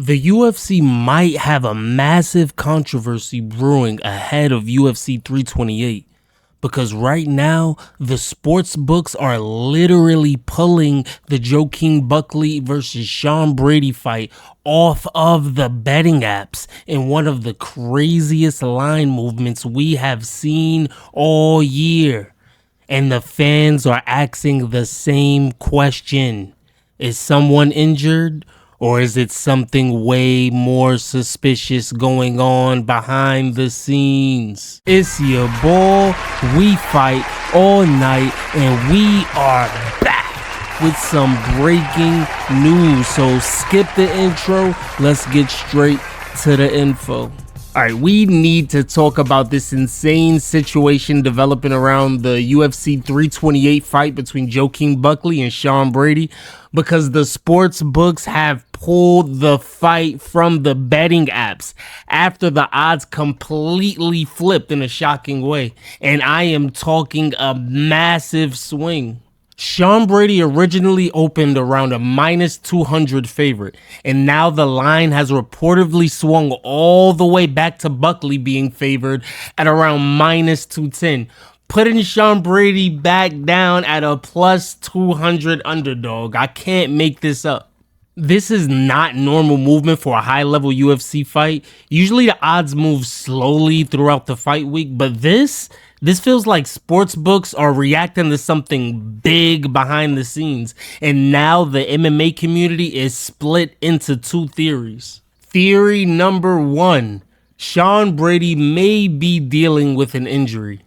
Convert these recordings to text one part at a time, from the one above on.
The UFC might have a massive controversy brewing ahead of UFC 328 because right now the sports books are literally pulling the Joaquin Buckley versus SeanBrady fight off of the betting apps in one of the craziest line movements we have seen all year. And the fans are asking the same question. Is someone injured? Or is it something way more suspicious going on behind the scenes? It's your boy, We Fight All Night, and we are back with some breaking news. So skip the intro, let's get straight to the info. Alright, we need to talk about this insane situation developing around the UFC 328 fight between JoaquinBuckley and SeanBrady because the sports books have pulled the fight from the betting apps after the odds completely flipped in a shocking way. And I am talking a massive swing. SeanBrady originally opened around a minus 200 favorite, and now the line has reportedly swung all the way back to Buckley being favored at around minus 210, putting SeanBrady back down at a plus 200 underdog. I can't make this up. This is not normal movement for a high-level UFC fight. Usually the odds move slowly throughout the fight week, but this feels like sports books are reacting to something big behind the scenes. And now the MMA community is split into two theories. Theory number one, SeanBrady may be dealing with an injury.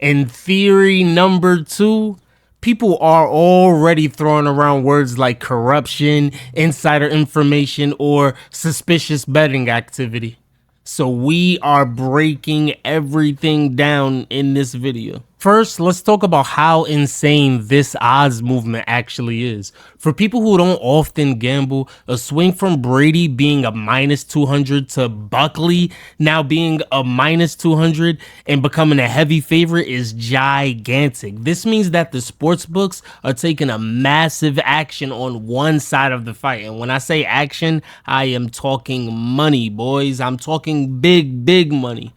And theory number two, people are already throwing around words like corruption, insider information, or suspicious betting activity. So we are breaking everything down in this video. First, let's talk about how insane this odds movement actually is. For people who don't often gamble, a swing from Brady being a minus 200 to Buckley now being a minus 200 and becoming a heavy favorite is gigantic. This means that the sports books are taking a massive action on one side of the fight. And when I say action, I am talking money, boys. I'm talking big money.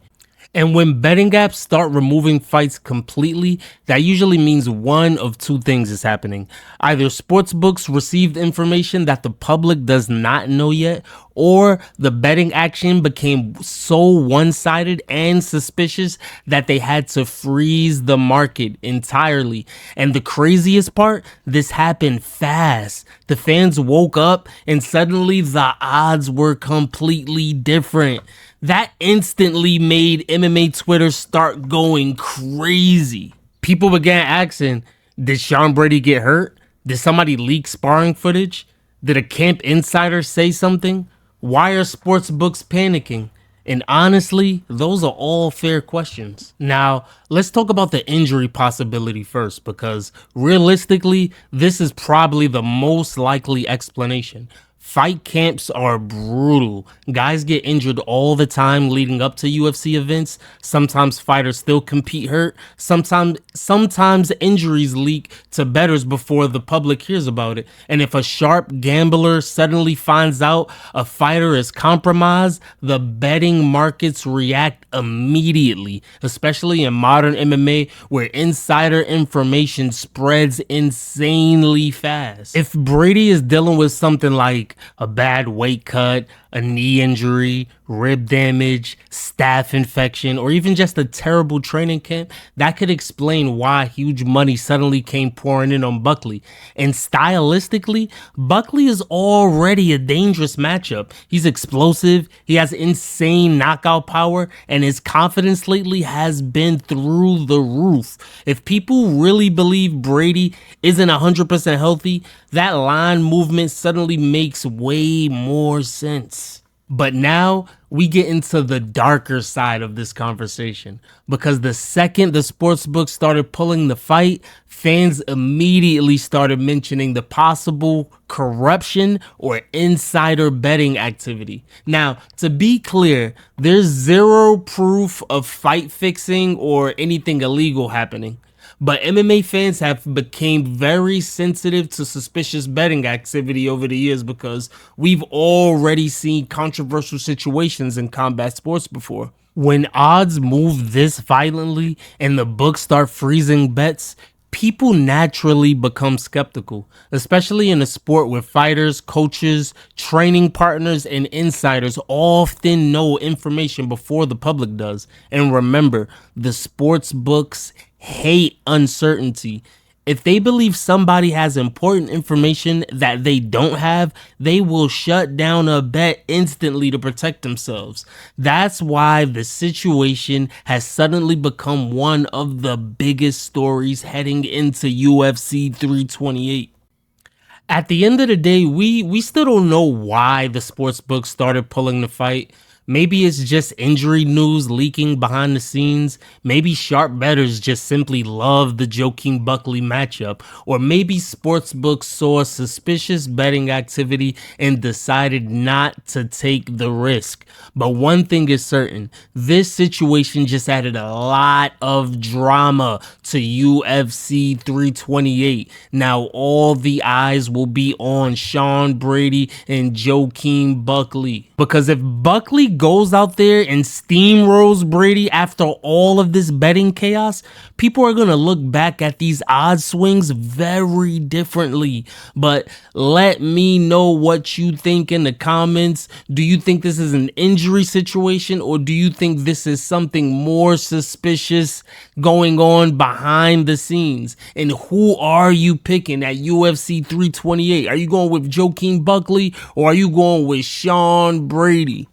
And when betting apps start removing fights completely, that usually means one of two things is happening. Either sportsbooks received information that the public does not know yet, or the betting action became so one-sided and suspicious that they had to freeze the market entirely. And the craziest part, this happened fast. The fans woke up and suddenly the odds were completely different. That instantly made MMA Twitter start going crazy. People began asking, did SeanBrady get hurt? Did somebody leak sparring footage? Did a camp insider say something? Why are sports books panicking? And honestly, those are all fair questions. Now, let's talk about the injury possibility first, because realistically, this is probably the most likely explanation. Fight camps are brutal. Guys get injured all the time leading up to UFC events. Sometimes fighters still compete hurt. Sometimes injuries leak to bettors before the public hears about it. And if a sharp gambler suddenly finds out a fighter is compromised, the betting markets react immediately, especially in modern MMA where insider information spreads insanely fast. If Brady is dealing with something like a bad weight cut, a knee injury, rib damage, staph infection, or even just a terrible training camp, that could explain why huge money suddenly came pouring in on Buckley. And stylistically, Buckley is already a dangerous matchup. He's explosive, he has insane knockout power, and his confidence lately has been through the roof. If people really believe Brady isn't 100% healthy, that line movement suddenly makes way more sense. But now we get into the darker side of this conversation, because the second the sportsbook started pulling the fight, fans immediately started mentioning the possible corruption or insider betting activity. Now, to be clear, there's zero proof of fight fixing or anything illegal happening. But MMA fans have become very sensitive to suspicious betting activity over the years because we've already seen controversial situations in combat sports before. When odds move this violently and the books start freezing bets, people naturally become skeptical, especially in a sport where fighters, coaches, training partners, and insiders often know information before the public does. And remember, the sports books hate uncertainty. If they believe somebody has important information that they don't have, they will shut down a bet instantly to protect themselves. That's why the situation has suddenly become one of the biggest stories heading into UFC 328. At the end of the day, we still don't know why the sports book started pulling the fight. Maybe it's just injury news leaking behind the scenes. Maybe sharp bettors just simply love the JoaquinBuckley matchup. Or maybe sportsbooks saw suspicious betting activity and decided not to take the risk. But one thing is certain, this situation just added a lot of drama to UFC 328. Now all the eyes will be on SeanBrady and JoaquinBuckley. Because if Buckley goes out there and steamrolls Brady after all of this betting chaos, people are going to look back at these odd swings very differently. But let me know what you think in the comments. Do you think this is an injury situation, or do you think this is something more suspicious going on behind the scenes? And who are you picking at UFC 328? Are you going with JoaquinBuckley or are you going with SeanBrady?